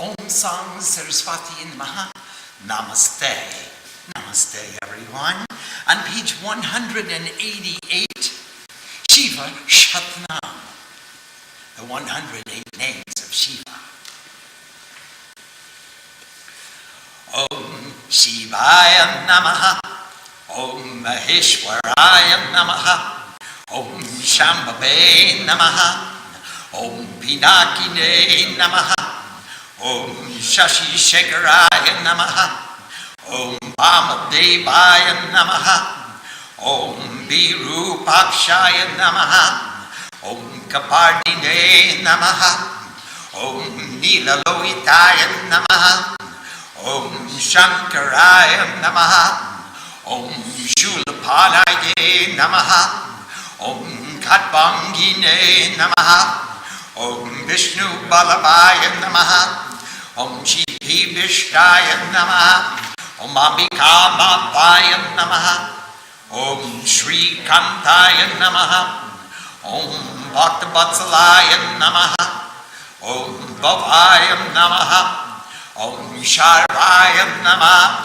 Om Sang Saraswati Namaha. Namaste. Namaste, everyone. On page 188, Shiva Shatnam. The 108 names of Shiva. Om Shivaya Namaha. Om Maheshwaraya Namaha. Om Shambhave Namaha. Om Pinakine Namaha. Om Shashi Shekharaya Namaha. Om Vamadevaya Namaha. Om Virupakshaya Namaha. Om Kapardine Namaha. Om Nilaloitaya Namaha. Om Shankaraya Namaha. Om Shulapanaye Namaha. Om Katbangine Namaha. Om Vishnu Balabhaya Namaha. Om Shri Vishnaya Namaha. Om Ambika Mataya Namaha. Om Shri Kantaya Namaha. Om Bhaktavatsalaya Namaha. Om Bhavaya Namaha. Om Sharvaya Namaha.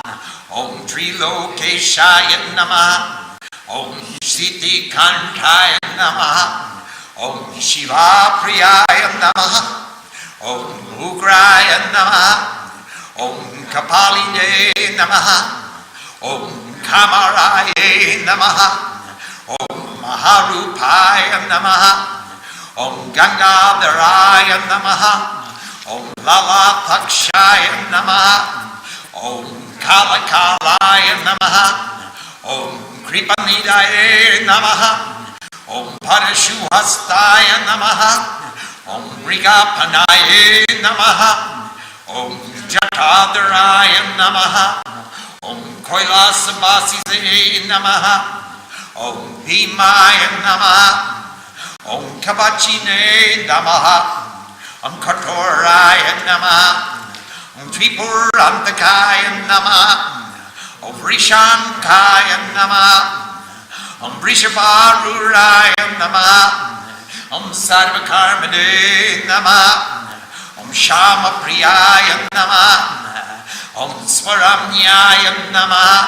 Om Trilokeshaya Namaha. Om Siddhi Kantaya Namaha. Om Shiva Priyaya Namaha. Om Ugraya Namaha. Om Kapaline Namaha. Om Kamaraya Namaha. Om Maharupaya Namaha. Om Gangadharaya Namaha. Om Lalapakshaya Namaha. Om Kalakalaya Namaha. Om Kripanidaya Namaha. Om Parashuhastaya Namaha. Om Rigapanaya Namaha. Om Jatadharaya Namaha. Om Koilasavasize Namaha. Om Bhimaya Namaha. Om Kavachine Namaha. Om Katoraya Namaha. Om Tripurantakaya Namaha. Om Vrishankaya Namaha. Om Vrishavaruraya Namaha. Om Sarvakarmane Namaha. Om Shama Priyaya Namaha. Om Swaramnyaya Namaha.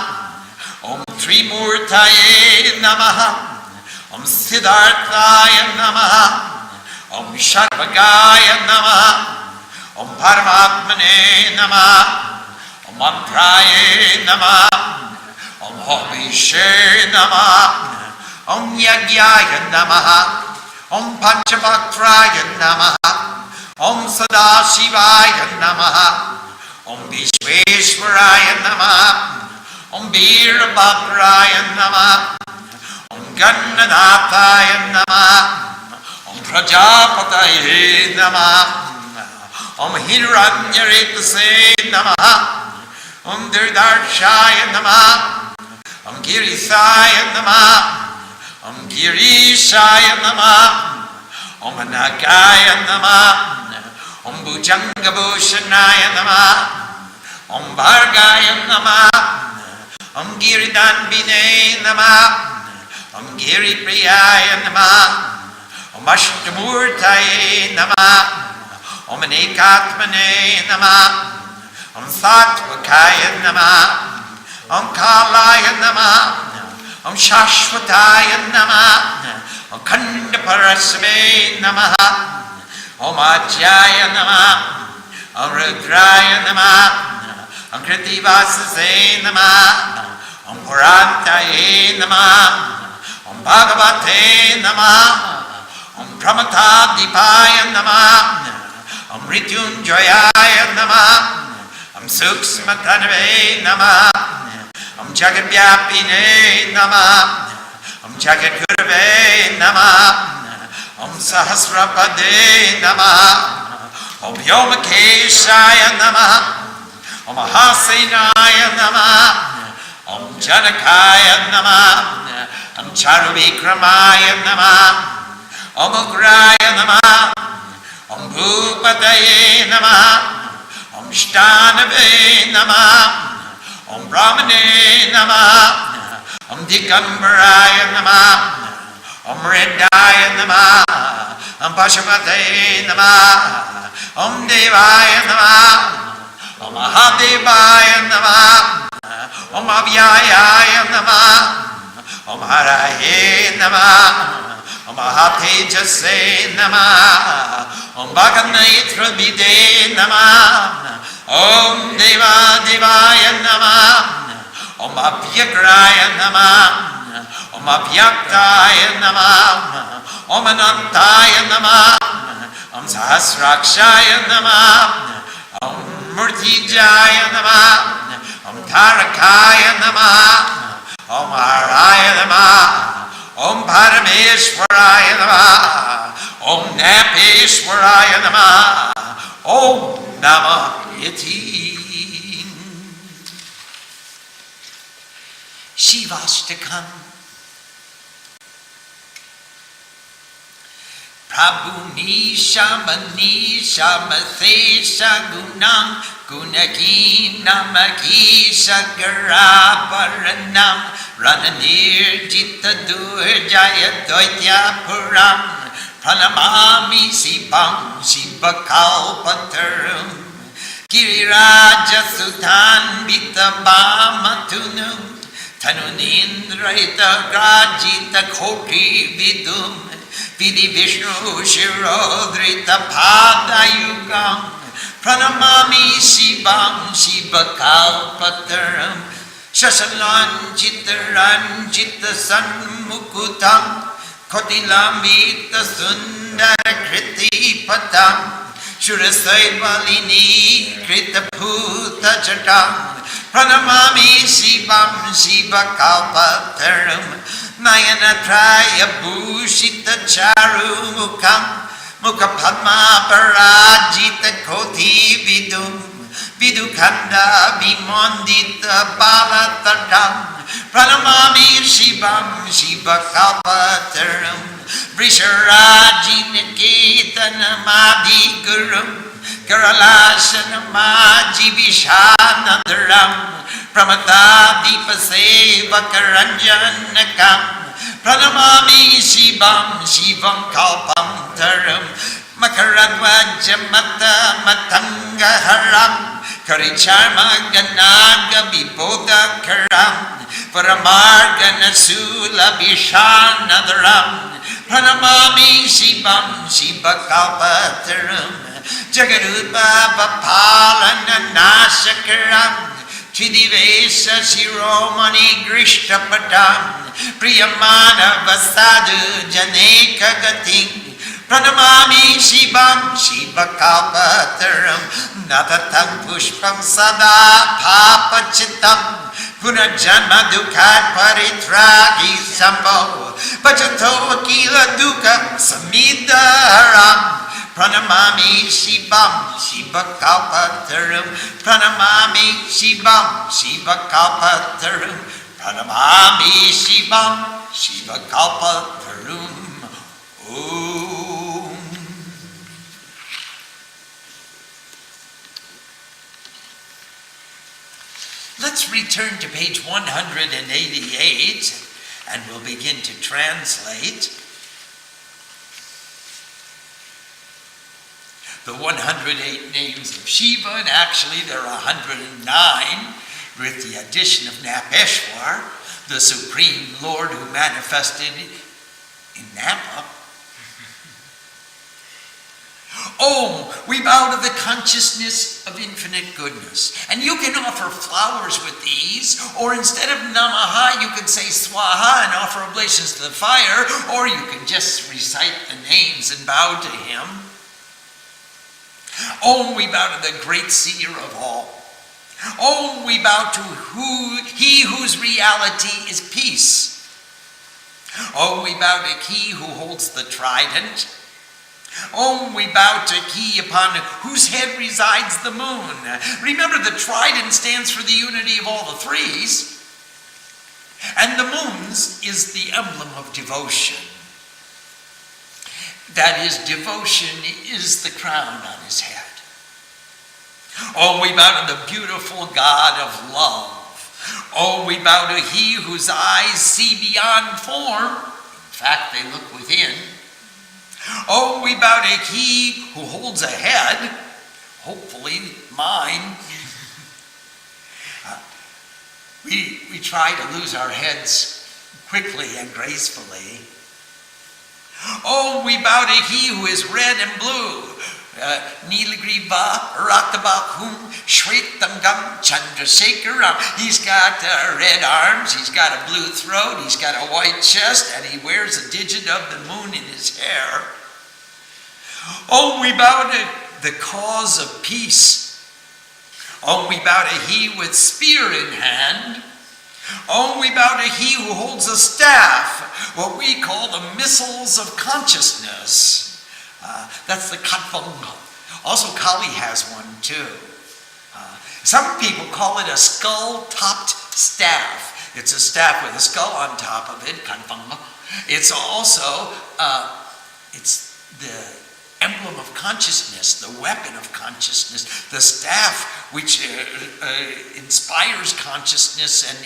Om Trimurtaye Namaha. Om Siddharthaya Namaha. Om Sharvagaya Namaha. Om Paramatmane Namaha. Om Mantraye Namaha. Om Homishe Namaha. Om Yagyaya Namaha. Om Panchabhakraya Namaha. Om Sadashivaya Namaha. Om Vishveshwaraya Namaha. Om Virabhadraya Namaha. Om Gannanathaya Namaha. Om Prajapataye Namaha. Om Hiranyarikase Namaha. Om Dirdarshaya Namaha. Om Girisaya Namaha. Om Girishaya Namaha. Om Anagaya Namaha. Om Bhujangabhushanaya Namaha. Om Bhargaya Namaha. Om Giridhanbine Namaha. Om Giripriyaya Namaha. Om Ashtamurtaye Namaha. Om Anekatmane Namaha. Om Sattvakaya Namaha. Om Kalaya Namaha. Om Shashvataya Namaha. Om Khandaparasame Namaha. Om Ajaya Namaha. Om Rudraya Namaha. Om Kritivasase Namaha. Om Purantaye Namaha. Om Bhagavate Namaha. Om Pramatadipaya Namaha. Om Rityunjayaya Namaha. Om Suksmatanave Namaha. Om Jagadvyapine Namaha. Om Jagadgurave Namaha. Om Sahasrapade Namaha. Om Yomakeshaya Namaha. Om Ahasenaya Namaha. Om Janakaya Namaha. Om Charuvikramaya Namaha. Om Ugraya Namaha. Om Bhupataye Namaha. Om Shtanave Namaha. Om Brahmane Namaha. Om Digambaraya Namaha. Om Redaya Namaha. Om Pashupate Namah, Om Devaya Namah, Om Mahadevaya Namah, Om Avyayaya Namah, Om Haraye Namah, Om Mahatejase Namah, Om Bhaganetra Vide Namah, Om Deva Devaya Namah, Om Abhyagraya Namah, Om Abhyaktaya Namah, Om Anantaya Namah, Om Sahasrakshaya Namah, Om Murtijaya Namah, Om Tarakaya Namah, Om Haraya Namah, Om Parameshwaraya Namah, Om Napeshwaraya Namah, Om Namah Yati. Shivastakam. Prabhu Nisha Manisha Mathesha Gunam Gunaki Namakisha Garaparanam Rananir Jita Durjaya Doitya Puram Pranamami Sipam Shiva Kalpataru Giriraja Sutan Vitabamatunum Tanunindraita Grajita Koti Vidum Vidi Vishnu Shirodrita Padayugam Pranamami Shivam Shiva Kalpataram Shasalan Chitaran Chita Sanmukutam Kotilamita Sundara Kriti Patam Shurasaivalini Krita Bhuta Chatam Pranamami Shivam Shiva Kalpataram Nayanatraya Bhushita Charu Mukam Mukha Padma Parajita Koti Vidum Vidukanda Vimondita Balatatam Pranamami Shivam Shiva Kalpataram Vrisharajina Ketanamadi Gurum Karalashanamaji Vishanadaram Pramata Dipaseva Karanjanakam Pranamami Shivam Shivam Kalpam Taram Makaradvajamata Matanga Haram Karicharma Ganaga Viboda Karam Paramargana Sula Vishanadaram Pranamami Shivam Shiva Kalpataram Jagarupa Vapalana Nashakaram Chidivesa Shiromani Grishtapadam Priyamana Vasadu Janeka Gating Pranamami Shivam Shiva Kalpataram Natatam Pushpam Sada Papachitam Punajama Dukhat Paritragi Sambo Vajato Akila Duka Samidaram Pranamami Shivam Shiva Kalpataram Pranamami Shivam Shiva Kalpataram Pranamami Shivam Shiva Kalpataram Om. Let's return to page 188 and we'll begin to translate the 108 names of Shiva, and actually there are 109 with the addition of Napeshwar, the Supreme Lord who manifested in Napa. Om, we bow to the consciousness of infinite goodness. And you can offer flowers with these, or instead of Namaha, you can say Swaha and offer oblations to the fire, or you can just recite the names and bow to him. Om, we bow to the great seer of all. Om, we bow to he whose reality is peace. Om, we bow to he who holds the trident. Om, we bow to he upon whose head resides the moon. Remember, the trident stands for the unity of all the threes, and the moon's is the emblem of devotion. That is, devotion is the crown on his head. Oh, we bow to the beautiful God of love. Oh, we bow to he whose eyes see beyond form. In fact, they look within. Oh, we bow to he who holds a head, hopefully mine. We try to lose our heads quickly and gracefully. Oh, we bow to he who is red and blue. Nilagriva Raktabahum Shvetangam Chandrasekharam. He's got red arms, he's got a blue throat, he's got a white chest, and he wears a digit of the moon in his hair. Oh, we bow to the cause of peace. Oh, we bow to he with spear in hand. Oh, we bow to he who holds a staff, what we call the missiles of consciousness. That's the Katvanga. Also, Kali has one too. Some people call it a skull-topped staff. It's a staff with a skull on top of it, Katvanga. It's also, it's the emblem of consciousness, the weapon of consciousness, the staff which inspires consciousness and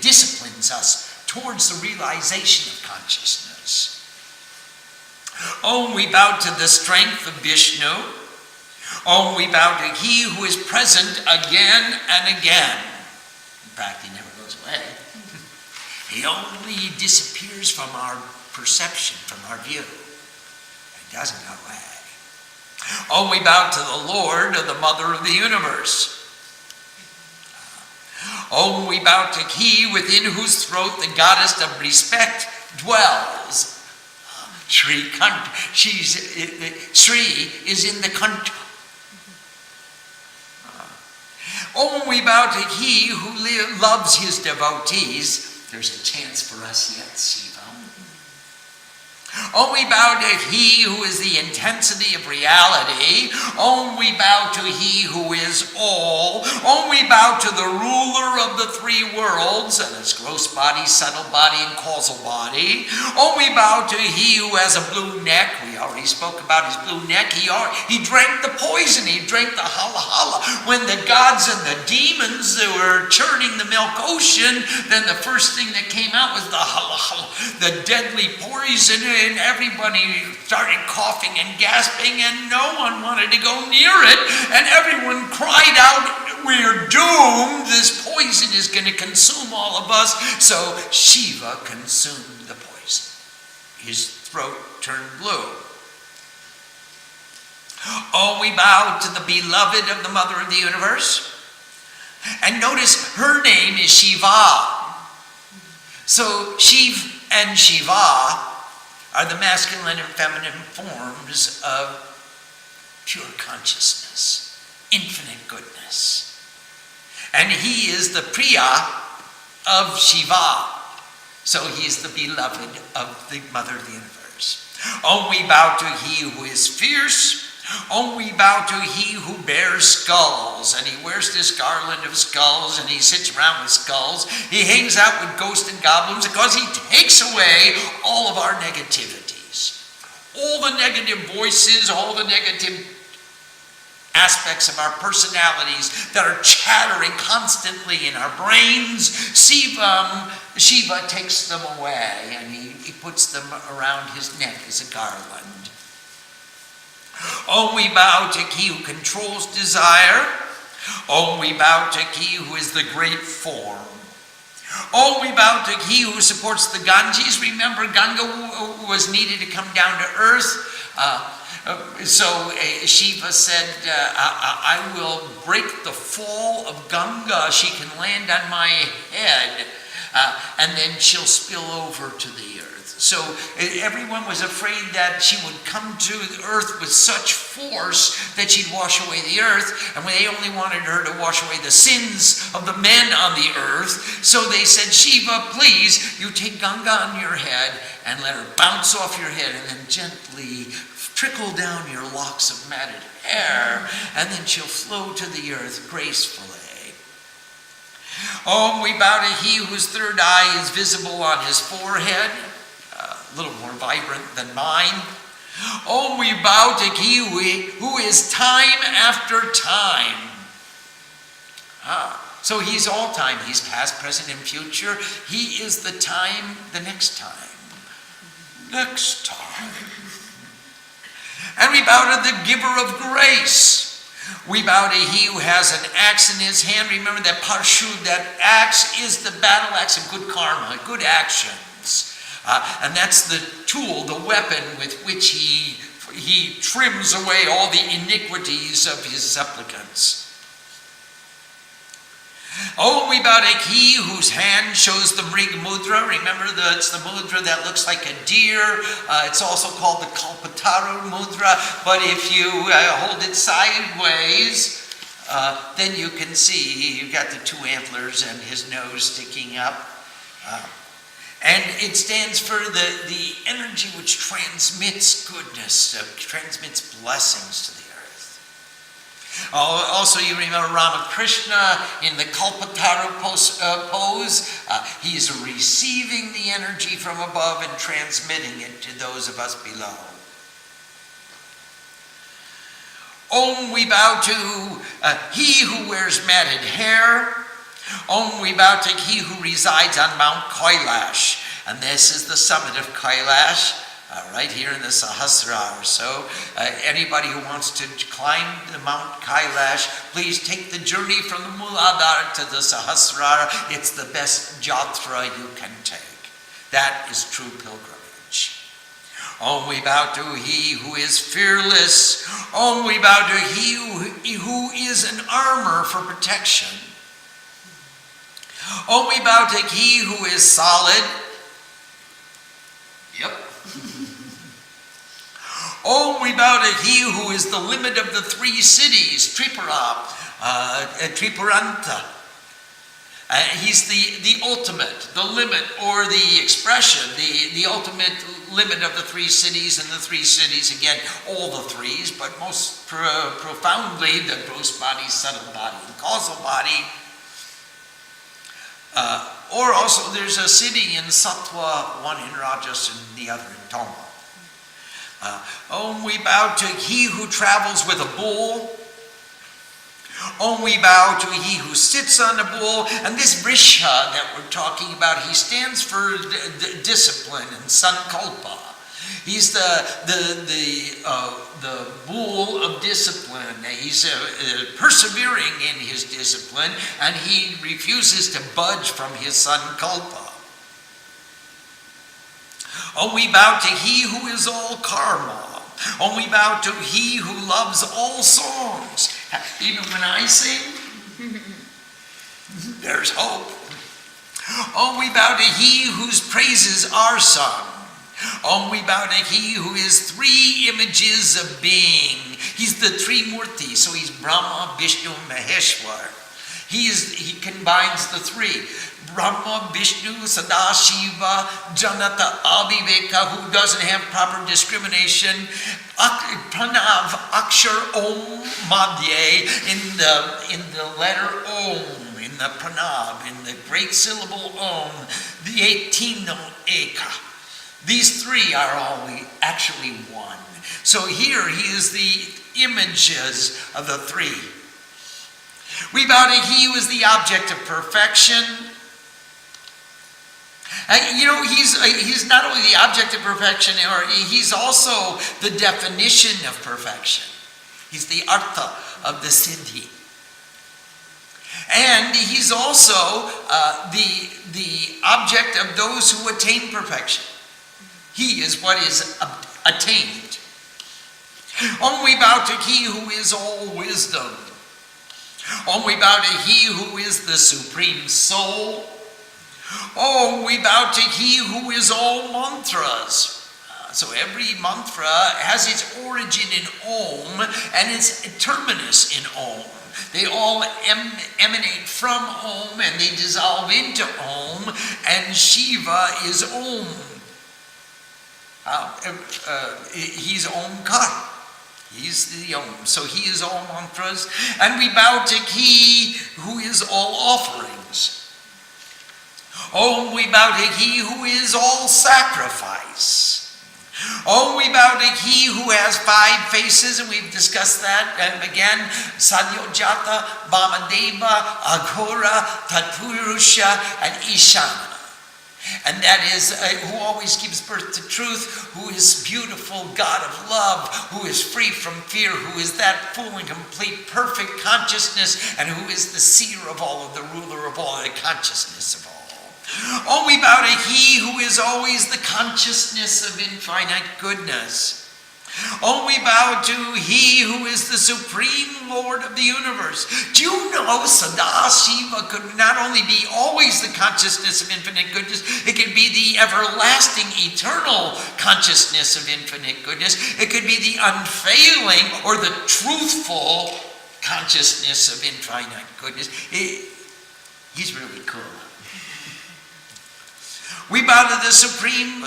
disciplines us towards the realization of consciousness. Oh, we bow to the strength of Vishnu. Oh, we bow to he who is present again and again. In fact, he never goes away. He only disappears from our perception, from our view. He doesn't go away. Oh, we bow to the Lord, the Mother of the universe. Oh, we bow to he within whose throat the goddess of respect dwells. Sri is in the Kant. Oh, we bow to he who loves his devotees. There's a chance for us yet, Shiva. Oh, we bow to he who is the intensity of reality. Oh, we bow to he who is all. Oh, we bow to the ruler of the three worlds, and its gross body, subtle body, and causal body. Oh, we bow to he who has a blue neck. We already spoke about his blue neck. He drank the poison. He drank the hala hala. When the gods and the demons were churning the milk ocean, then the first thing that came out was the hala hala, the deadly poison. And everybody started coughing and gasping, and no one wanted to go near it. And everyone cried out, "We're doomed. This poison is going to consume all of us." So Shiva consumed the poison. His throat turned blue. Oh, we bow to the beloved of the Mother of the universe. And notice her name is Shiva. So Shiv and Shiva are the masculine and feminine forms of pure consciousness, infinite goodness. And he is the Priya of Shiva. So he is the beloved of the Mother of the universe. Oh, we bow to he who is fierce. Oh, we bow to he who bears skulls, and he wears this garland of skulls, and he sits around with skulls. He hangs out with ghosts and goblins because he takes away all of our negativities. All the negative voices, all the negative aspects of our personalities that are chattering constantly in our brains. Shiva takes them away, and he puts them around his neck as a garland. Oh, we bow to he who controls desire. Oh, we bow to he who is the great form. Oh, we bow to he who supports the Ganges. Remember, Ganga was needed to come down to earth. So Shiva said, I will break the fall of Ganga. She can land on my head, and then she'll spill over to the earth. So everyone was afraid that she would come to the earth with such force that she'd wash away the earth, and they only wanted her to wash away the sins of the men on the earth. So they said, Shiva, please, you take Ganga on your head and let her bounce off your head and then gently trickle down your locks of matted hair, and then she'll flow to the earth gracefully. Oh, we bow to he whose third eye is visible on his forehead, a little more vibrant than mine. Oh, we bow to he who is time after time. So he's all time. He's past, present, and future. He is the time, the next time. Next time. And we bow to the giver of grace. We bow to he who has an axe in his hand. Remember that parshu, that axe is the battle axe of good karma, good actions. And that's the tool, the weapon with which he trims away all the iniquities of his supplicants. Oh, we bow to he whose hand shows the Mrig Mudra. Remember, it's the mudra that looks like a deer. It's also called the Kalpataru Mudra. But if you hold it sideways, then you can see you've got the two antlers and his nose sticking up. And it stands for the energy which transmits goodness, transmits blessings to the earth. Also, you remember Ramakrishna in the Kalpataru pose. He is receiving the energy from above and transmitting it to those of us below. Om, we bow to he who wears matted hair. Om, we bow to he who resides on Mount Kailash. And this is the summit of Kailash. Right here in the Sahasrara. So anybody who wants to climb the Mount Kailash, please take the journey from the Muladhara to the Sahasrara. It's the best jatra you can take. That is true pilgrimage. Om, we bow to he who is fearless. Om, we bow to he who is an armor for protection. Om, we bow to he who is solid. Yep. Oh, we bow to he who is the limit of the three cities, Tripura, Tripuranta. He's the ultimate, the limit, or the expression, the ultimate limit of the three cities, and the three cities, again, all the threes, but most profoundly the gross body, subtle body, and causal body. Or also there's a city in Sattva, one in Rajas and the other in Tama. Om, we bow to he who travels with a bull. Om, we bow to he who sits on a bull. And this Vrisha that we're talking about, he stands for discipline and sankalpa. He's the bull of discipline. He's persevering in his discipline, and he refuses to budge from his sankalpa. Oh, we bow to he who is all karma. Oh, we bow to he who loves all songs. Even when I sing, there's hope. Oh, we bow to he whose praises are sung. Oh, we bow to he who is three images of being. He's the Trimurti, so he's Brahma, Vishnu, Maheshwar. He combines the three. Brahma, Vishnu, Sadashiva, Janata, Aviveka, who doesn't have proper discrimination. Pranav, Akshar, Om, Madhye, in the letter Om, in the Pranav, in the great syllable Om, the 18 Eka. These three are all actually one. So here he is the images of the three. We bow to he who is the object of perfection. He's not only the object of perfection, he's also the definition of perfection. He's the artha of the siddhi. And he's also the object of those who attain perfection. He is what is attained. Om, we bow to he who is all wisdom. Om, we bow to he who is the supreme soul. Om, we bow to he who is all mantras. So every mantra has its origin in Om and its terminus in Om. They all emanate from Om and they dissolve into Om, and Shiva is Om. He's Omkar. He's the Om. So he is all mantras. And we bow to he who is all offerings. Om, we bow to he who is all sacrifice. Om, we bow to he who has 5 faces, and we've discussed that. And again, Sadyojata, Vamadeva, Aghora, Tatpurusha, and Ishana. And that is who always gives birth to truth, who is beautiful, God of love, who is free from fear, who is that full and complete perfect consciousness, and who is the seer of all, the ruler of all, the consciousness of all. Oh, we bow to He who is always the consciousness of infinite goodness. Oh, we bow to He who is the supreme Lord of the universe. Do you know Sada Shiva could not only be always the consciousness of infinite goodness, it could be the everlasting, eternal consciousness of infinite goodness. It could be the unfailing or the truthful consciousness of infinite goodness. He's really cool. We bow to the supreme,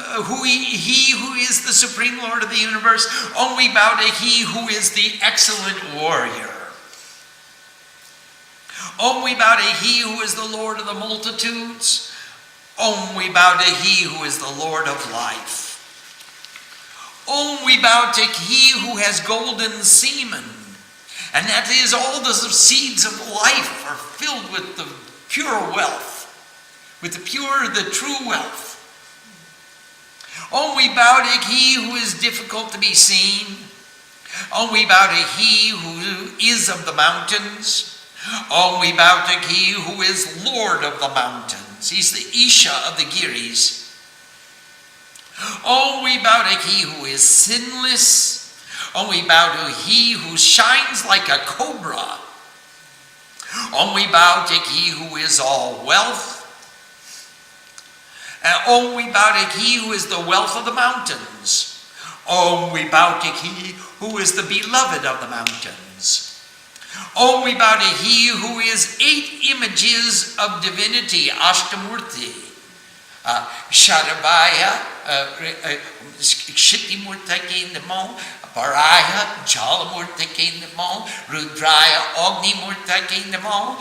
He who is the supreme Lord of the universe. Oh, we bow to He who is the excellent warrior. Oh, we bow to He who is the Lord of the multitudes. Oh, we bow to He who is the Lord of life. Oh, we bow to He who has golden semen. And that is, all the seeds of life are filled with the pure wealth. With the true wealth. Oh, we bow to He who is difficult to be seen. Oh, we bow to He who is of the mountains. Oh, we bow to He who is Lord of the mountains. He's the Isha of the Giris. Oh, we bow to He who is sinless. Oh, we bow to He who shines like a cobra. Oh, we bow to He who is all wealth. Oh, we bow to He who is the wealth of the mountains. Oh, we bow to He who is the beloved of the mountains. Oh, we bow to He who is 8 images of divinity, Ashtamurti. Shadabaya, Shittimurtaki Namo, Paraya, Jalamurtaki Namo, Rudraya, Ognimurtaki Namo,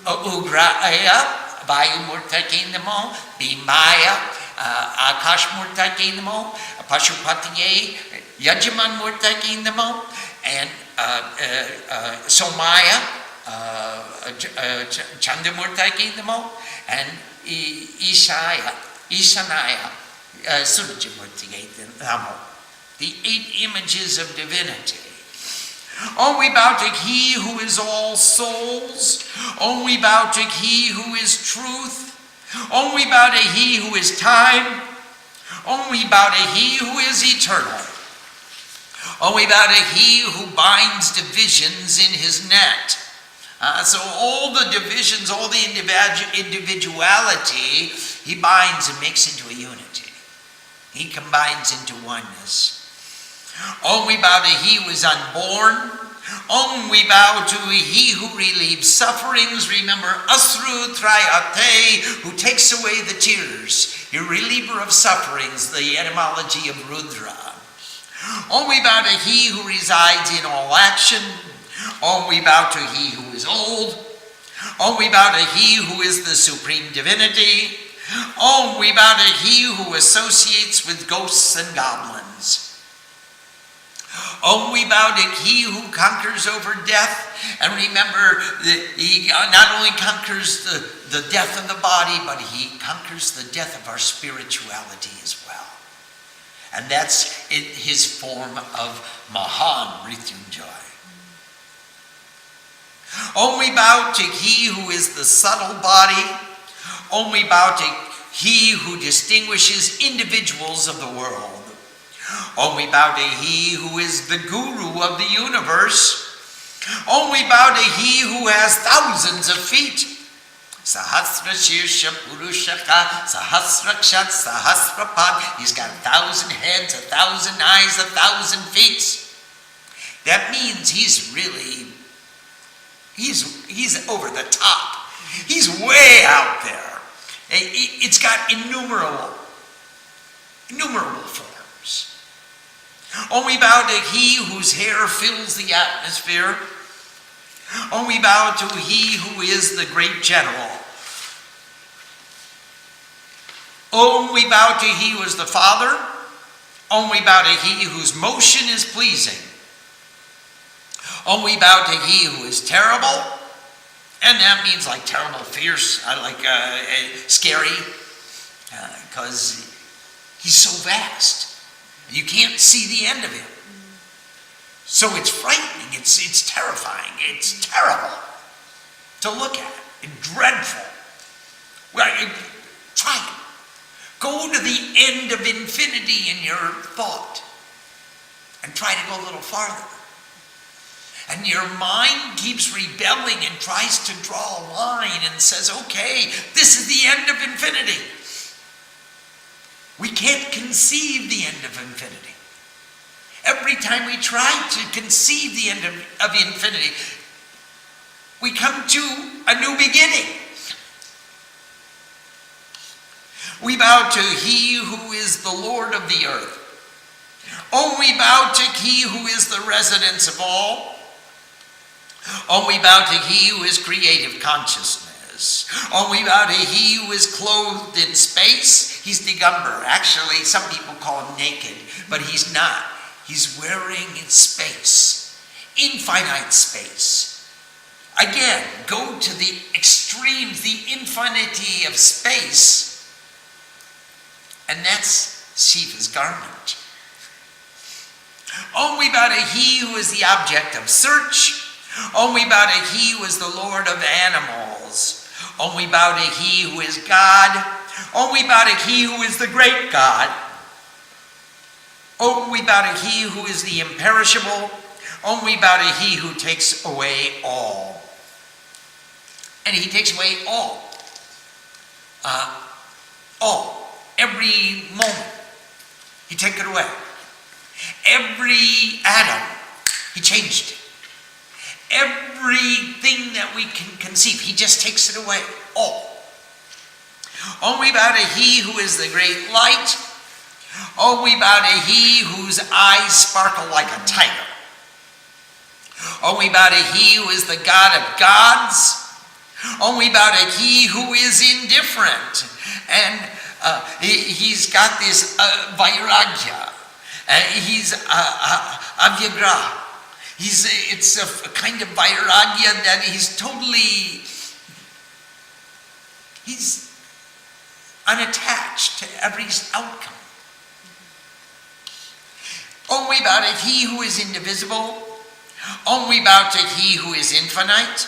Ugraya, Vayu Murtaki Namo, Bhimaya, Akash Murtaki Namo, Pashupatiye, Yajaman Murtaki Namo, and Somaya, Chandamurtaki Namo, and Ishanaya, Surjamurtaki Namo. The 8 images of divinity. Oh, we bow to He who is all souls. Oh, we bow to He who is truth. Oh, we bow to He who is time. Oh, we bow to He who is eternal. Oh, we bow to He who binds divisions in His net. So all the divisions, all the individuality, He binds and makes into a unity. He combines into oneness. Oh, we bow to He who is unborn. Oh, we bow to He who relieves sufferings. Remember, Asru Trayate, who takes away the tears. Your reliever of sufferings, the etymology of Rudra. Oh, we bow to He who resides in all action. Oh, we bow to He who is old. Oh, we bow to He who is the supreme divinity. Oh, we bow to He who associates with ghosts and goblins. Oh, we bow to He who conquers over death. And remember, that He not only conquers the death of the body, but He conquers the death of our spirituality as well. And that's His form of Mahan Mrityunjay. Oh, we bow to He who is the subtle body. Oh, we bow to He who distinguishes individuals of the world. Oh, we bow to He who is the Guru of the universe. Oh, we bow to He who has thousands of feet. Sahasra Shirsha Purushaka, Sahasrakshat, Sahasrapad. He's got 1,000 heads, 1,000 eyes, 1,000 feet. That means he's over the top. He's way out there. It's got innumerable forms. Oh, we bow to He whose hair fills the atmosphere. Oh, we bow to He who is the great general. Oh, we bow to He who is the Father. Oh, we bow to He whose motion is pleasing. Oh, we bow to He who is terrible. And that means like terrible, fierce, scary, because he's so vast. You can't see the end of him. So it's frightening, it's terrifying, it's terrible to look at, it's dreadful. Well, try it. Go to the end of infinity in your thought and try to go a little farther. And your mind keeps rebelling and tries to draw a line and says, okay, this is the end of infinity. We can't conceive the end of infinity. Every time we try to conceive the end of infinity, we come to a new beginning. We bow to he who is the Lord of the earth. Oh, we bow to he who is the residence of all. Oh, we bow to he who is creative consciousness. Oh, we bow to he who is clothed in space. He's Digambar. Actually, some people call him naked, but he's not. He's wearing space, infinite space. Again, go to the extremes, the infinity of space, and that's Shiva's garment. Oh, we bow to he who is the object of search. Oh, we bow to he who is the Lord of animals. Oh, we bow to he who is God. Oh, we bow to he who is the great God. Oh, we bow to he who is the imperishable. Oh, we bow to he who takes away all. And he takes away all. Every moment, he took it away. Every atom, he changed it. Everything that we can conceive, he just takes it away. All. Oh, we bow to he who is the great light. Oh, we bow to he whose eyes sparkle like a tiger. Oh, we bow to he who is the God of gods. Oh, we bow to he who is indifferent. And he's got this vairagya. He's avyagra. It's a kind of vairagya that he's unattached to every outcome. Oh, we bow to he who is indivisible. Oh, we bow to he who is infinite.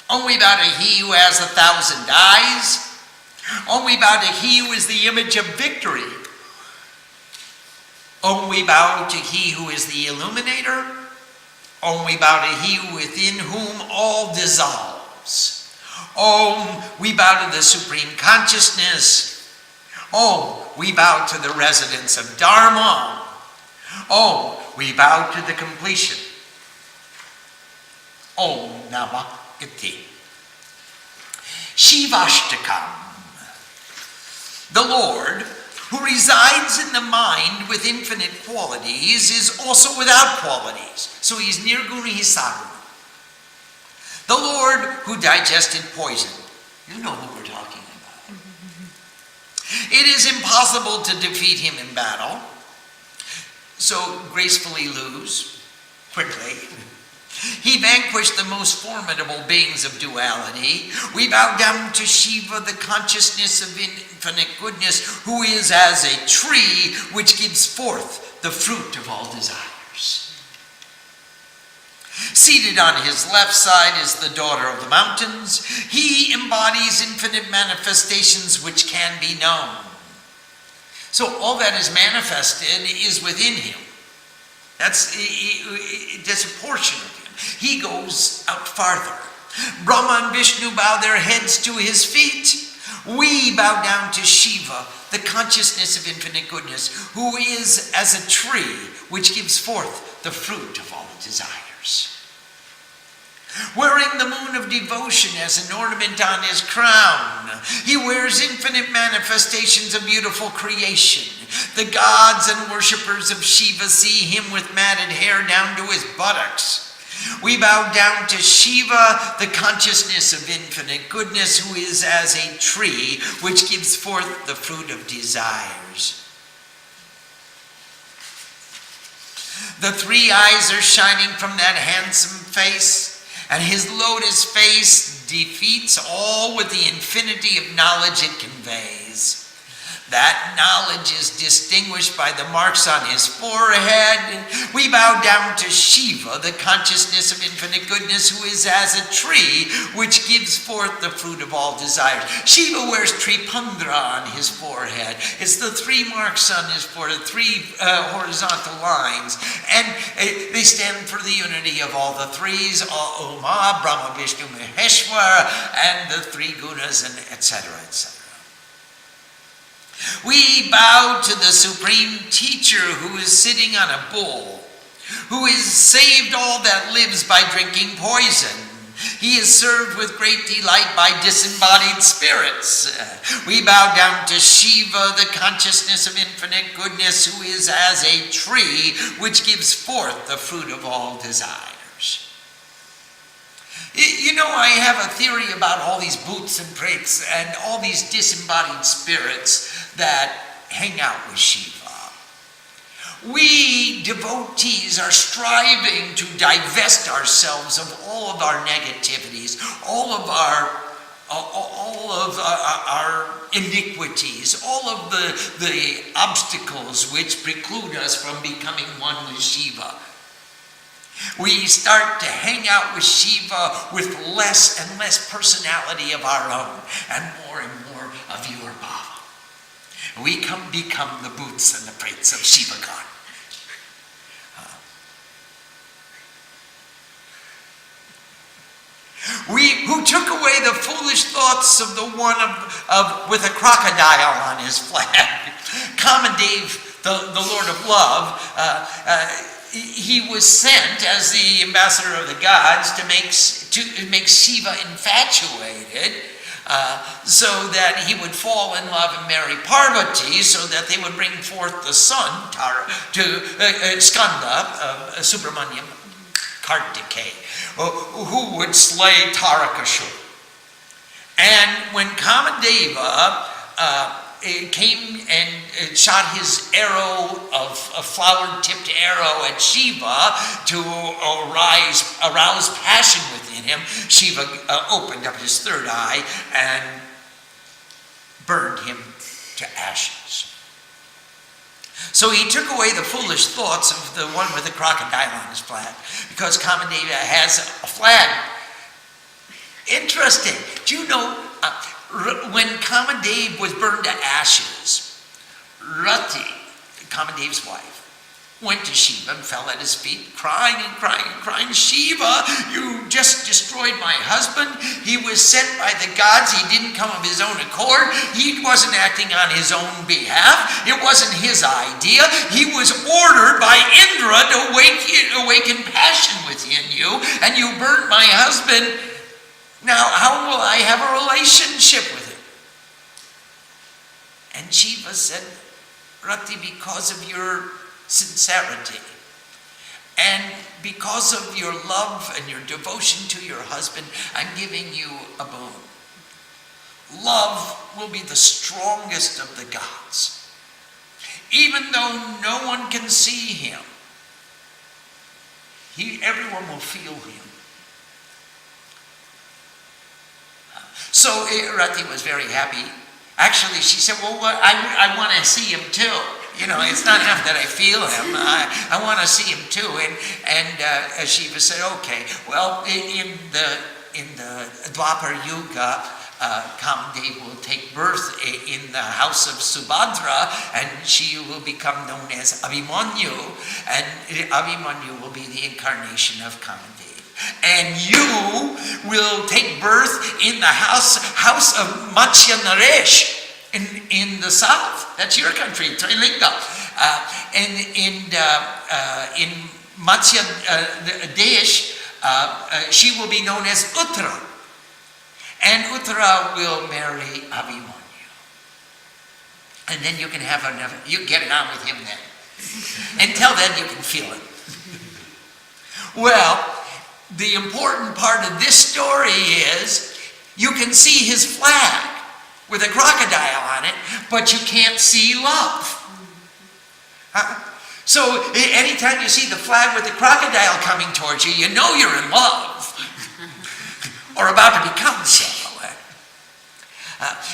Oh, we bow to he who has 1,000 eyes. Oh, we bow to he who is the image of victory. Oh, we bow to he who is the illuminator. Oh, we bow to he within whom all dissolves. Oh, we bow to the supreme consciousness. Oh, we bow to the residence of Dharma. Oh, we bow to the completion. Om Namah Iti. Shivashtakam. The Lord, who resides in the mind with infinite qualities, is also without qualities. So he's Nirguna, he's Saguna. The Lord who digested poison. You know who we're talking about. It is impossible to defeat him in battle. So gracefully lose, quickly. He vanquished the most formidable beings of duality. We bow down to Shiva, the consciousness of infinite goodness, who is as a tree which gives forth the fruit of all desires. Seated on his left side is the daughter of the mountains. He embodies infinite manifestations which can be known. So all that is manifested is within him. That's a portion of him. He goes out farther. Brahma and Vishnu bow their heads to his feet. We bow down to Shiva, the consciousness of infinite goodness, who is as a tree which gives forth the fruit of all desires. Wearing the moon of devotion as an ornament on his crown, he wears infinite manifestations of beautiful creation. The gods and worshippers of Shiva see him with matted hair down to his buttocks. We bow down to Shiva, the consciousness of infinite goodness, who is as a tree which gives forth the fruit of desires. The three eyes are shining from that handsome face, and his lotus face defeats all with the infinity of knowledge it conveys. That knowledge is distinguished by the marks on his forehead. We bow down to Shiva, the consciousness of infinite goodness, who is as a tree which gives forth the fruit of all desires. Shiva wears tripundra on his forehead. It's the three marks on his forehead, three horizontal lines. And they stand for the unity of all the threes, Oma, Brahma, Vishnu, Maheshwar, and the three gunas, and etc., etc. We bow to the supreme teacher who is sitting on a bull, who has saved all that lives by drinking poison. He is served with great delight by disembodied spirits. We bow down to Shiva, the consciousness of infinite goodness, who is as a tree which gives forth the fruit of all desires. You know, I have a theory about all these bhoots and prets and all these disembodied spirits that hang out with Shiva. We devotees are striving to divest ourselves of all of our negativities, all of our iniquities, all of the obstacles which preclude us from becoming one with Shiva. We start to hang out with Shiva with less and less personality of our own and more of your bhava. We become the bhoots and the prets of Shiva God. Who took away the foolish thoughts of the one with a crocodile on his flag. Kamadev, the Lord of Love, he was sent as the ambassador of the gods to make Shiva infatuated, so that he would fall in love and marry Parvati, so that they would bring forth the son to Skanda, Subramanyam, Kartikeya, who would slay Tarakasura. And when Kamadeva came and shot his arrow, a flower-tipped arrow at Shiva to arouse passion within him, Shiva opened up his third eye and burned him to ashes. So he took away the foolish thoughts of the one with the crocodile on his flag, because Kamadeva has a flag. Interesting. Do you know, when Kamadev was burned to ashes, Rati, Kamadeva's wife, went to Shiva and fell at his feet, crying and crying and crying, Shiva, you just destroyed my husband. He was sent by the gods. He didn't come of his own accord. He wasn't acting on his own behalf. It wasn't his idea. He was ordered by Indra to awaken passion within you, and you burnt my husband. Now, how will I have a relationship with him? And Shiva said, Rati, because of your sincerity and because of your love and your devotion to your husband, I'm giving you a boon. Love will be the strongest of the gods. Even though no one can see him, everyone will feel him. So Rati was very happy. Actually, she said, well, I want to see him too. You know, it's not enough that I feel him. I want to see him too. And Shiva said, okay. Well, in the Dwapar Yuga, Kamadev will take birth in the house of Subhadra, and she will become known as Abhimanyu, and Abhimanyu will be the incarnation of Kamadev. And you will take birth in the house of Matsya Naresh in the south. That's your country, Trilinga. And in Matsya Desh, she will be known as Uttara. And Uttara will marry Abhimanyu. And then you can have you get it on with him then. Until then, you can feel it. Well, the important part of this story is you can see his flag with a crocodile on it, but you can't see love. So anytime you see the flag with the crocodile coming towards you, you know you're in love. or about to become so.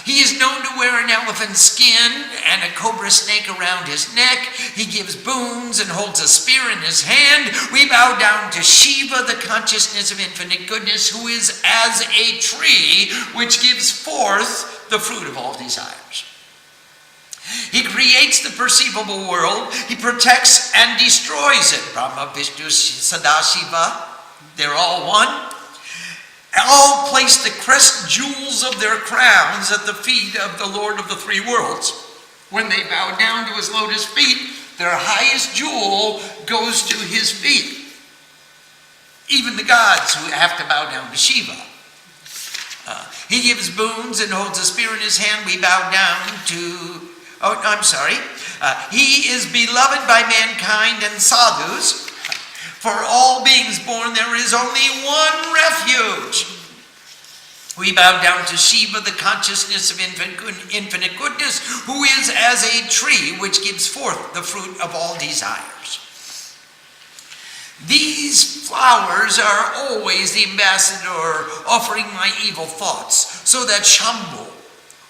He is known to wear an elephant skin and a cobra snake around his neck. He gives boons and holds a spear in his hand. We bow down to Shiva, the consciousness of infinite goodness, who is as a tree which gives forth the fruit of all desires. He creates the perceivable world. He protects and destroys it. Brahma, Vishnu, Sadashiva, they're all one. All place the crest jewels of their crowns at the feet of the Lord of the three worlds. When they bow down to his lotus feet, their highest jewel goes to his feet. Even the gods who have to bow down to Shiva. He gives boons and holds a spear in his hand. We bow down to... He is beloved by mankind and sadhus. For all beings born, there is only one refuge. We bow down to Shiva, the consciousness of infinite goodness, who is as a tree which gives forth the fruit of all desires. These flowers are always the ambassador offering my evil thoughts, so that Shambhu,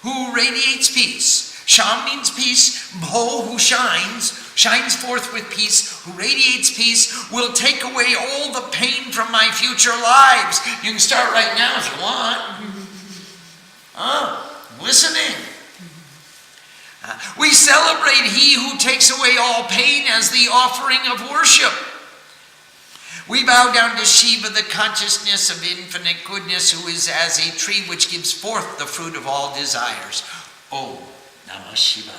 who radiates peace, Sham means peace, Bho, who shines forth with peace, who radiates peace, will take away all the pain from my future lives. You can start right now if you want. Listening. We celebrate he who takes away all pain as the offering of worship. We bow down to Shiva, the consciousness of infinite goodness, who is as a tree which gives forth the fruit of all desires. Om Namah Shivaya.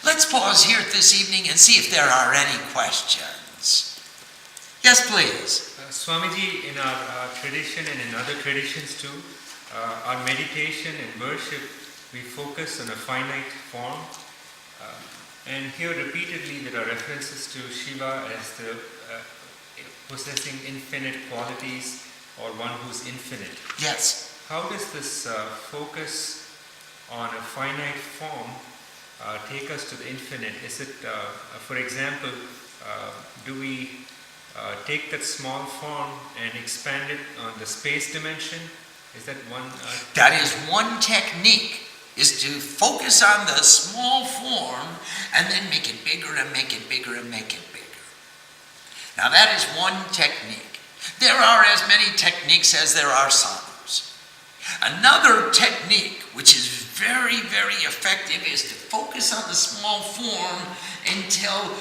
Let's pause here this evening and see if there are any questions. Yes, please. Swamiji, in our tradition and in other traditions too, our meditation and worship, we focus on a finite form. And here repeatedly there are references to Shiva as the possessing infinite qualities or one who's infinite. Yes. How does this focus on a finite form take us to the infinite? Is it, for example, do we take that small form and expand it on the space dimension? Is that one? That is one technique, is to focus on the small form and then make it bigger and make it bigger and make it bigger. Now that is one technique. There are as many techniques as there are sadhus. Another technique, which is very, very effective, is to focus on the small form until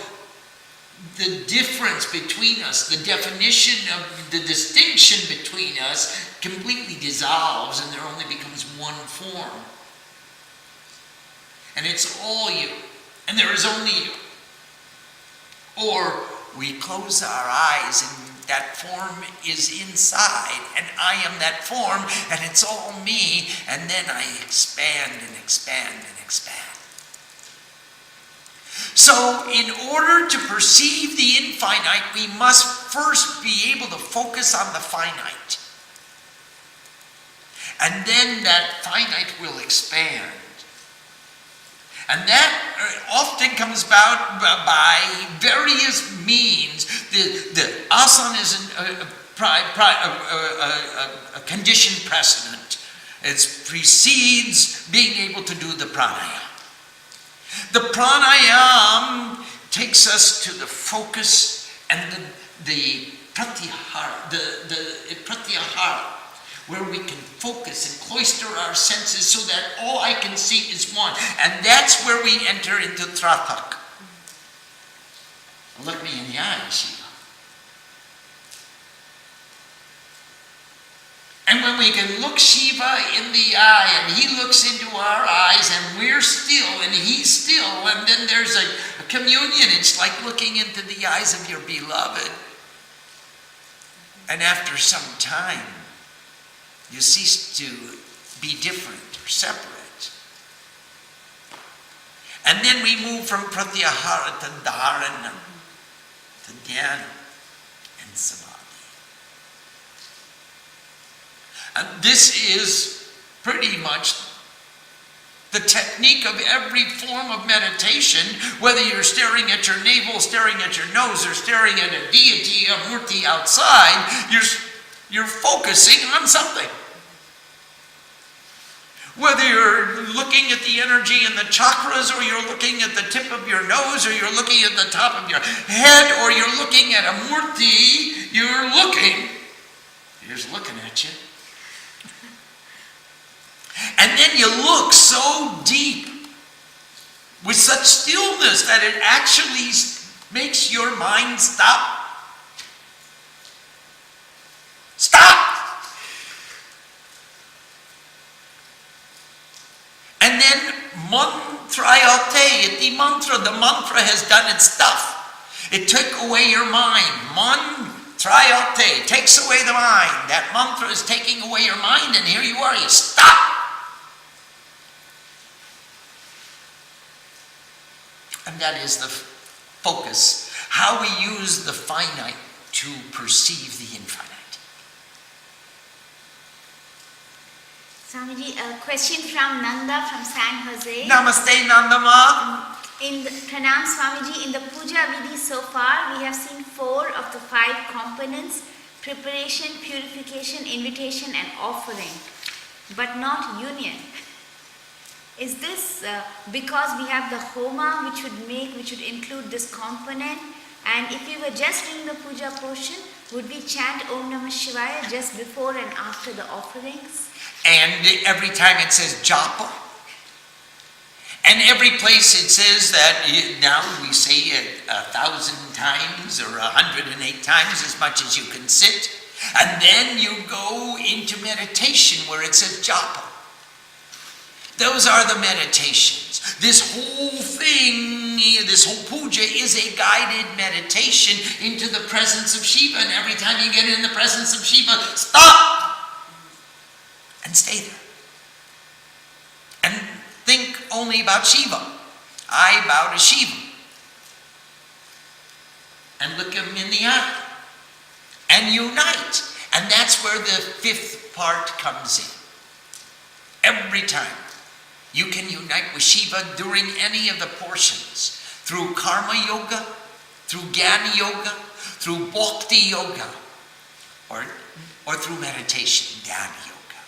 the difference between us, the definition of the distinction between us completely dissolves and there only becomes one form. And it's all you. And there is only you. Or we close our eyes and that form is inside and I am that form and it's all me, and then I expand and expand and expand. So in order to perceive the infinite, we must first be able to focus on the finite. And then that finite will expand. And that often comes about by various means. The asana is a conditioned precedent. It precedes being able to do the pranayama. The pranayama takes us to the focus and the pratyahara, the pratyahara, where we can focus and cloister our senses so that all I can see is one. And that's where we enter into Tratak. Look me in the eye, Shiva. And when we can look Shiva in the eye and he looks into our eyes and we're still and he's still, and then there's a communion. It's like looking into the eyes of your beloved. And after some time, you cease to be different or separate. And then we move from pratyahara to dharana, to dhyana and samadhi. And this is pretty much the technique of every form of meditation, whether you're staring at your navel, staring at your nose, or staring at a deity, a murti outside, you're You're focusing on something. Whether you're looking at the energy in the chakras, or you're looking at the tip of your nose, or you're looking at the top of your head, or you're looking at a murti, he's looking at you. And then you look so deep with such stillness that it actually makes your mind stop. Stop! And then mantrayate, the mantra has done its stuff. It took away your mind. Mantrayate takes away the mind. That mantra is taking away your mind, and here you are, you stop. And that is the focus, how we use the finite to perceive the infinite. Swamiji, a question from Nanda from San Jose. Namaste, Nandama. Pranam Swamiji, in the Puja Vidhi so far, we have seen 4 of the 5 components: preparation, purification, invitation and offering, but not union. Is this because we have the homa which would include this component? And if we were just doing the puja portion, would we chant Om Namah Shivaya just before and after the offerings? And every time it says japa. And every place it says that now we say it 1,000 times or 108 times, as much as you can sit. And then you go into meditation where it says japa. Those are the meditations. This whole thing, this whole puja is a guided meditation into the presence of Shiva. And every time you get in the presence of Shiva, stop and stay there. And think only about Shiva. I bow to Shiva. And look him in the eye. And unite. And that's where the 5th part comes in. Every time. You can unite with Shiva during any of the portions. Through karma yoga, through jnana yoga, through bhakti yoga, or through meditation, dhyana yoga.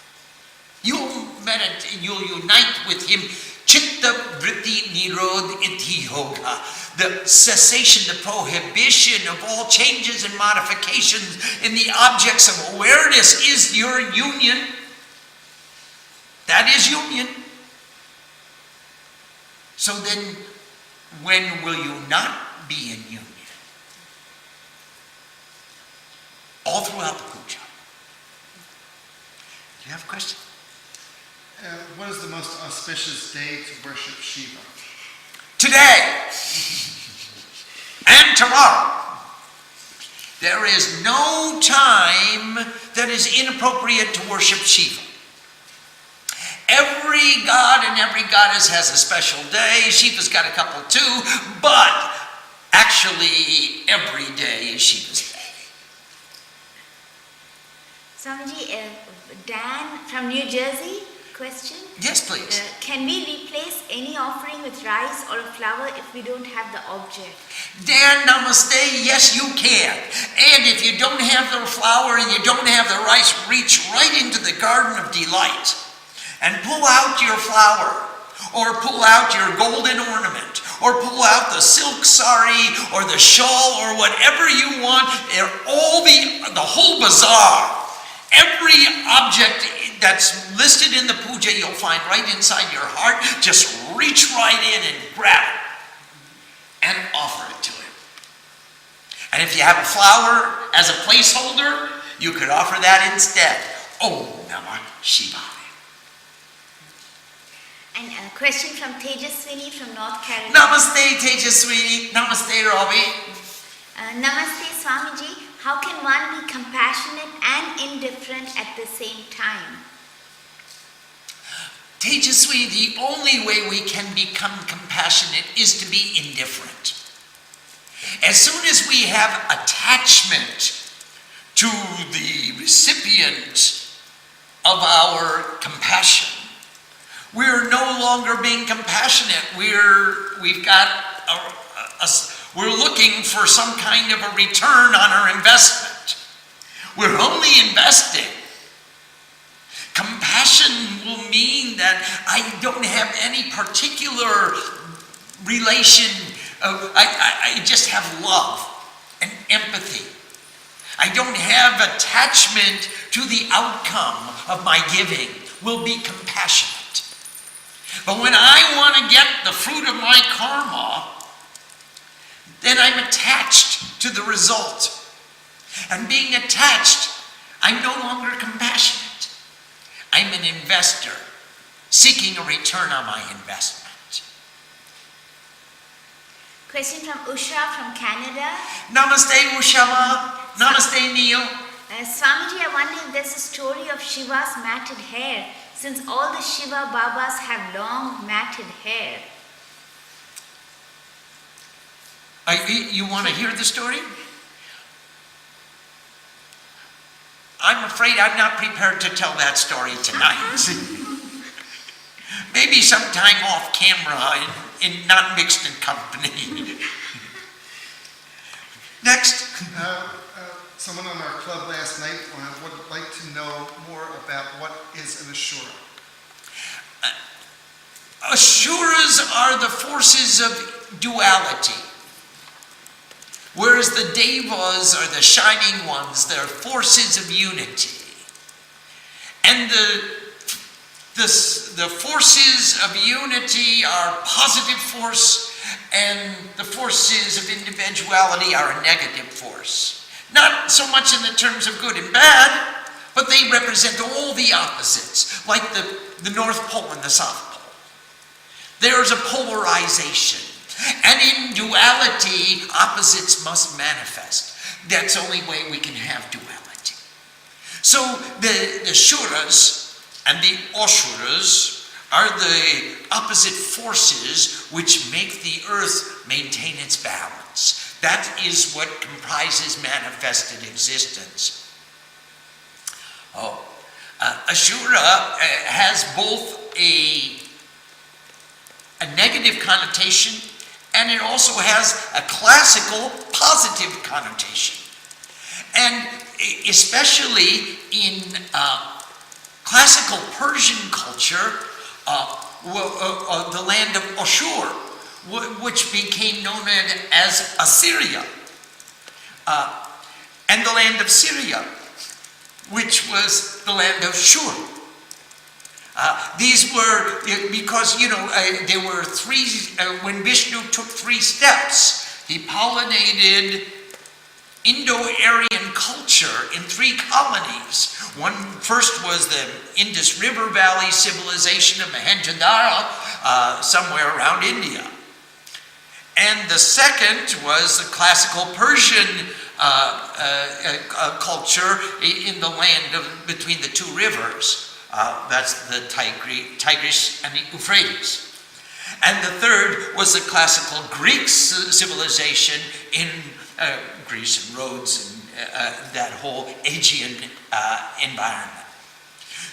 You'll unite with him. Chitta vritti nirod iti yoga. The cessation, the prohibition of all changes and modifications in the objects of awareness is your union. That is union. So then, when will you not be in union? All throughout the puja. Do you have a question? What is the most auspicious day to worship Shiva? Today and tomorrow. There is no time that is inappropriate to worship Shiva. Every god and every goddess has a special day. Shiva's got a couple too, but actually every day is Shiva's day. Swamiji, Dan from New Jersey, question. Yes, please. Can we replace any offering with rice or a flower if we don't have the object? Dan, namaste, yes you can. And if you don't have the flower and you don't have the rice, reach right into the garden of delight and pull out your flower, or pull out your golden ornament, or pull out the silk sari, or the shawl, or whatever you want. The whole bazaar, every object that's listed in the puja, you'll find right inside your heart. Just reach right in and grab it and offer it to him. And if you have a flower as a placeholder, you could offer that instead. Om Namah Shivaya. And a question from Tejaswini from North Carolina. Namaste, Tejaswini. Namaste, Robbie. Namaste, Swamiji. How can one be compassionate and indifferent at the same time? Tejaswini, the only way we can become compassionate is to be indifferent. As soon as we have attachment to the recipient of our compassion, we're no longer being compassionate. We're looking for some kind of a return on our investment. We're only investing. Compassion will mean that I don't have any particular relation. I just have love and empathy. I don't have attachment to the outcome of my giving. Will be compassionate. But when I want to get the fruit of my karma, then I'm attached to the result. And being attached, I'm no longer compassionate. I'm an investor seeking a return on my investment. Question from Usha from Canada. Namaste, Ushama. Namaste, Neil. Swamiji, I wonder if there's a story of Shiva's matted hair, since all the Shiva Babas have long matted hair. You want to hear the story? I'm afraid I'm not prepared to tell that story tonight. Maybe sometime off camera, in not mixed in company. Next. Someone on our club last night would like to know more about what is an Ashura. Asuras are the forces of duality, whereas the Devas are the shining ones. They're forces of unity. And the forces of unity are positive force, and the forces of individuality are a negative force. Not so much in the terms of good and bad, but they represent all the opposites, like the North Pole and the South Pole. There's a polarization. And in duality, opposites must manifest. That's the only way we can have duality. So the Shuras and the Asuras are the opposite forces which make the earth maintain its balance. That is what comprises manifested existence. Ashura has both a negative connotation, and it also has a classical positive connotation. And especially in classical Persian culture, the land of Ashur, which became known as Assyria, and the land of Syria, which was the land of Shur. These were, because, there were three, when Vishnu took 3 steps, he pollinated Indo-Aryan culture in 3 colonies. First was the Indus River Valley civilization of Mohenjo-daro, somewhere around India. And the second was the classical Persian culture in the land between the 2 rivers. That's the Tigris and the Euphrates. And the third was the classical Greek civilization in Greece and Rhodes and that whole Aegean environment.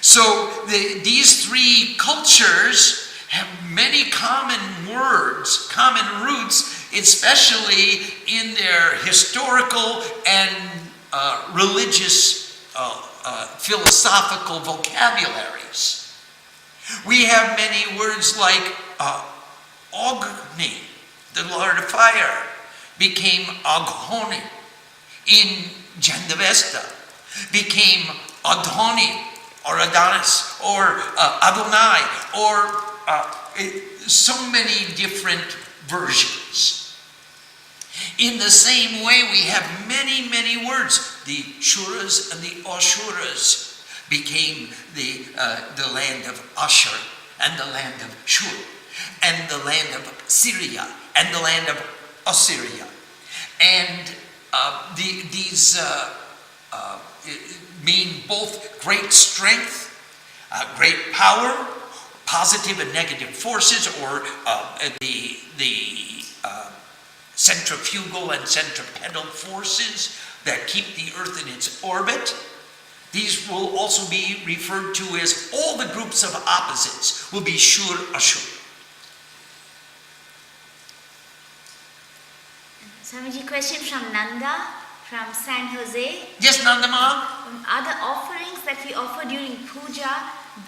So these 3 cultures have many common words, common roots, especially in their historical and religious, philosophical vocabularies. We have many words like Agni, the Lord of Fire, became Aghoni. In Jandavesta, became Adhoni, or Adonis, or Adonai, or so many different versions. In the same way, we have many, many words. The Shuras and the Ashuras became the land of Ashur, and the land of Shur, and the land of Syria, and the land of Assyria. And these mean both great strength, great power, positive and negative forces, or the centrifugal and centripetal forces that keep the Earth in its orbit. These will also be referred to as all the groups of opposites will be Shur Ashur. Swamiji, question from Nanda from San Jose. Yes, Nandama? Are the offerings that we offer during puja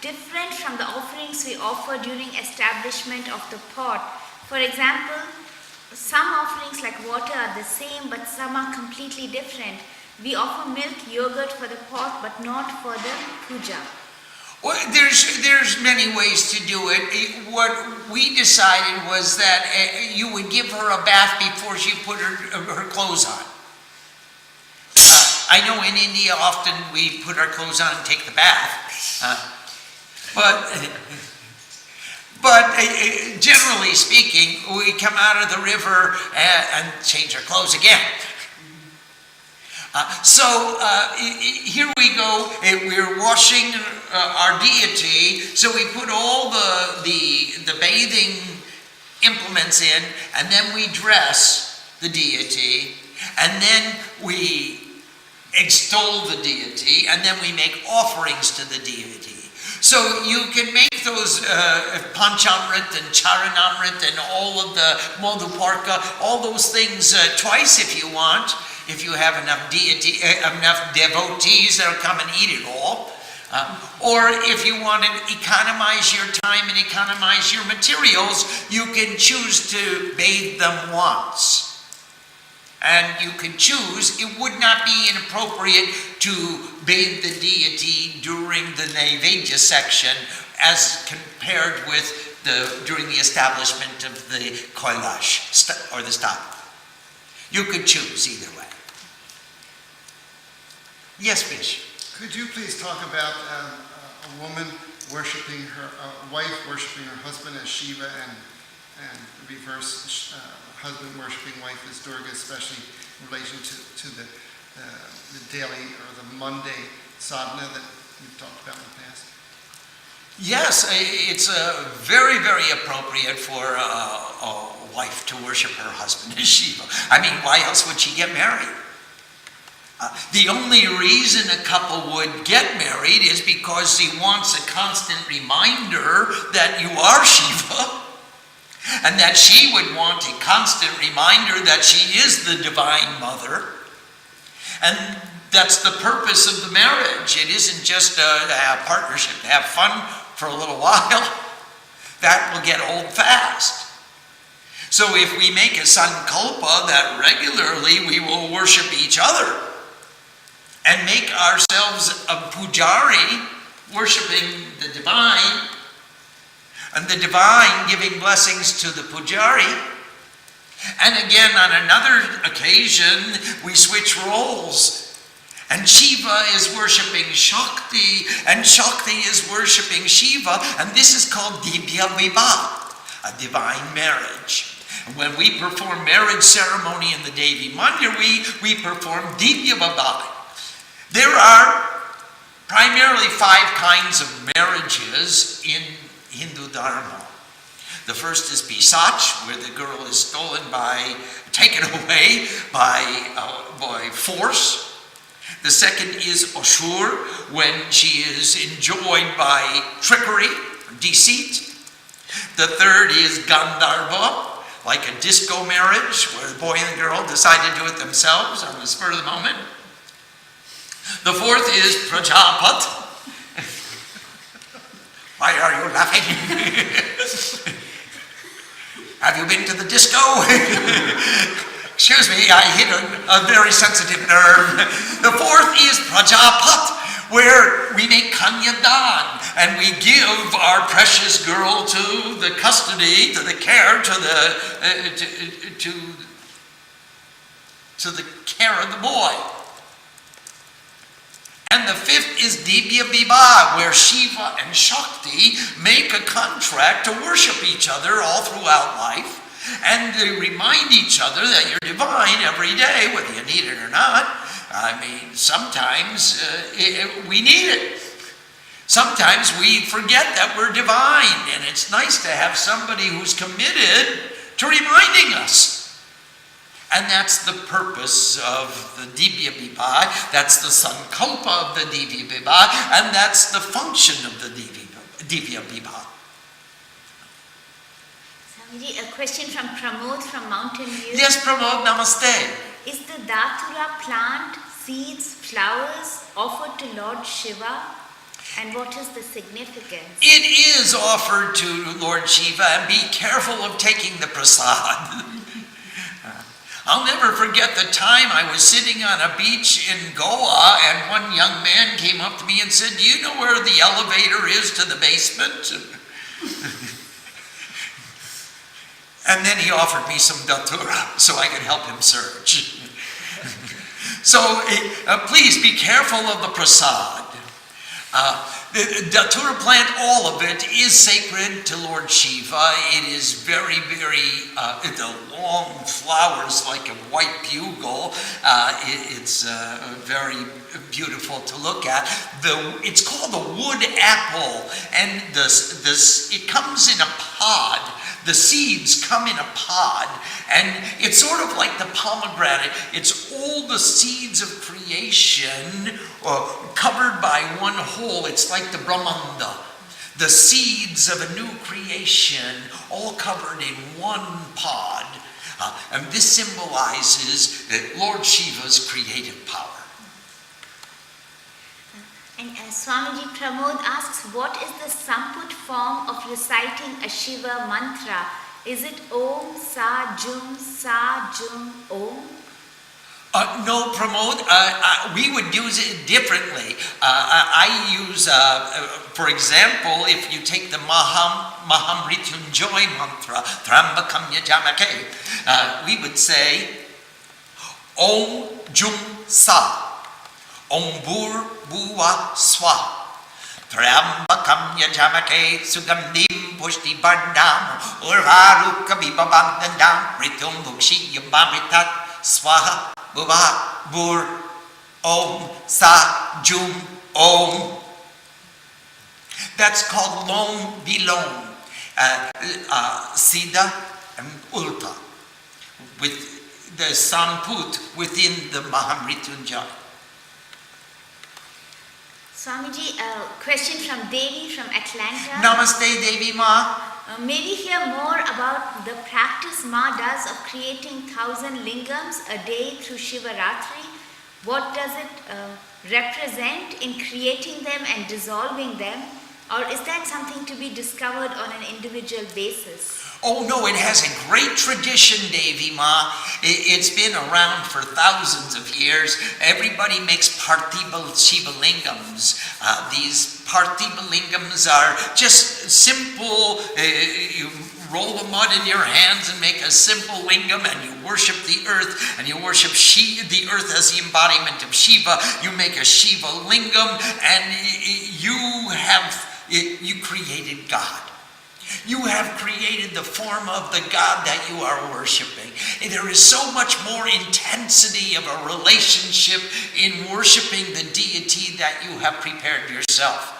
different from the offerings we offer during establishment of the pot? For example, some offerings like water are the same, but some are completely different. We offer milk, yogurt for the pot, but not for the puja. Well, there's many ways to do it. What we decided was that you would give her a bath before she put her clothes on. I know in India often we put our clothes on and take the bath, but generally speaking, we come out of the river and change our clothes again. So here we go. We're washing our deity, so we put all the bathing implements in, and then we dress the deity, and then we extol the deity, and then we make offerings to the deity. So you can make those Panchamrit and Charanamrit and all of the Madhuparka, all those things twice if you want, if you have enough devotees that'll come and eat it all. Or if you want to economize your time and economize your materials, you can choose to bathe them once. And you can choose, it would not be inappropriate to bathe the deity during the Naivdya section as compared with during the establishment of the Kailash or the Stapana. You could choose either way. Yes, Bish? Could you please talk about a woman worshiping her, a wife worshiping her husband as Shiva and reverse husband worshiping wife as Durga, especially in relation to the daily or the Monday sadhana that you've talked about in the past? Yes, it's very, very appropriate for a wife to worship her husband as Shiva. I mean, why else would she get married? The only reason a couple would get married is because he wants a constant reminder that you are Shiva, and that she would want a constant reminder that she is the Divine Mother. And that's the purpose of the marriage. It isn't just to have partnership, to have fun for a little while. That will get old fast. So if we make a sankalpa that regularly we will worship each other and make ourselves a pujari, worshiping the divine, and the divine giving blessings to the pujari. And again, on another occasion, we switch roles. And Shiva is worshiping Shakti, and Shakti is worshiping Shiva, and this is called Divya Vibha, a divine marriage. And when we perform marriage ceremony in the Devi Mandir, we perform Divya Vibha. There are primarily 5 kinds of marriages in Hindu Dharma. The first is Pisach, where the girl is taken away by force. The second is Ashur, when she is enjoyed by trickery, deceit. The third is Gandharva, like a disco marriage, where the boy and the girl decide to do it themselves on the spur of the moment. The fourth is Prajapat. Why are you laughing? Have you been to the disco? Excuse me, I hit a very sensitive nerve. The fourth is Prajapat, where we make Kanyadan, and we give our precious girl to the custody, to the care, to the care of the boy. And the fifth is Divya Vibha, where Shiva and Shakti make a contract to worship each other all throughout life, and they remind each other that you're divine every day, whether you need it or not. I mean, sometimes we need it. Sometimes we forget that we're divine, and it's nice to have somebody who's committed to reminding us. And that's the purpose of the Divya Vibha, that's the sankalpa of the Divya Vibha, and that's the function of the Divya Vibha. Swamiji, a question from Pramod from Mountain View. Yes, Pramod, namaste. is the Datura plant, seeds, flowers offered to Lord Shiva? And what is the significance? It is offered to Lord Shiva, and be careful of taking the prasad. I'll never forget the time I was sitting on a beach in Goa and one young man came up to me and said, "Do you know where the elevator is to the basement?" And then he offered me some datura so I could help him search. So please be careful of the prasad. The datura plant, all of it, is sacred to Lord Shiva. It is very, very, the long flowers like a white bugle. It's very beautiful to look at. It's called the wood apple, and it comes in a pod. The seeds come in a pod, and it's sort of like the pomegranate. It's all the seeds of creation covered by one whole. It's like the Brahmanda, the seeds of a new creation, all covered in one pod. And this symbolizes Lord Shiva's creative power. And Swamiji Pramod asks, what is the Samput form of reciting a Shiva mantra? Is it Om Sa Jum Om? No, Pramod, we would use it differently. I use, for example, if you take the Mahamrityunjoy mantra, Trambakam Yajamake, we would say Om Jum Sa. Om Bur Bhuva Swa. Trambakam Yajamake Sugandhim Pushti Bardam Urvaruka Vibabandandam Ritum Bhukshi Yamamritat Swaha Bhuva Bur Om Sa Jum Om. That's called Lom Bilom, Siddha and Ulta, with the Samput within the Mahamrityunjaya. Swamiji, a question from Devi from Atlanta. Namaste, Devi Ma. May we hear more about the practice Ma does of creating 1,000 lingams a day through Shivaratri? What does it represent in creating them and dissolving them? Or is that something to be discovered on an individual basis? Oh no, it has a great tradition, Devi Ma. It's been around for thousands of years. Everybody makes Parthiba Shiva lingams. These Parthiba lingams are just simple, you roll the mud in your hands and make a simple lingam, and you worship the earth, and you worship the earth as the embodiment of Shiva. You make a Shiva lingam, and you created God. You have created the form of the God that you are worshiping. And there is so much more intensity of a relationship in worshiping the deity that you have prepared yourself.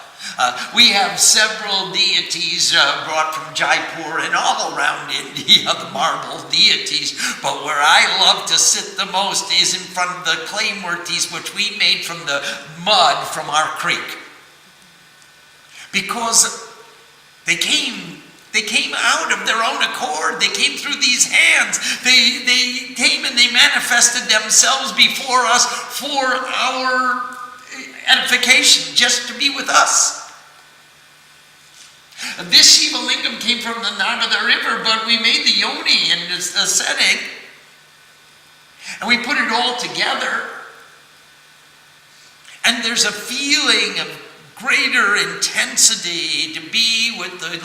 We have several deities brought from Jaipur and all around India, the marble deities. But where I love to sit the most is in front of the clay murtis, which we made from the mud from our creek. Because they came out of their own accord. They came through these hands. They came and they manifested themselves before us for our edification, just to be with us. This Shiva lingam came from the Narmada River, but we made the yoni in this setting, and we put it all together. And there's a feeling of greater intensity to be with the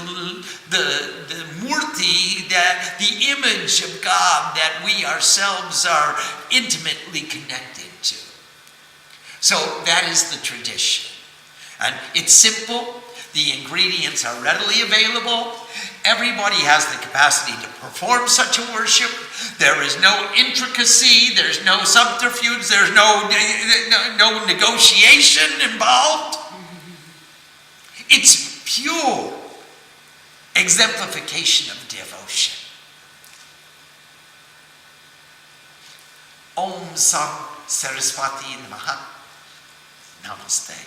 murti, that the image of God that we ourselves are intimately connected to. So that is the tradition. And it's simple. The ingredients are readily available. Everybody has the capacity to perform such a worship. There is no intricacy. There's no subterfuge. There's no negotiation involved. It's pure exemplification of devotion. Om Sam Saraswati Namaha. Namaste.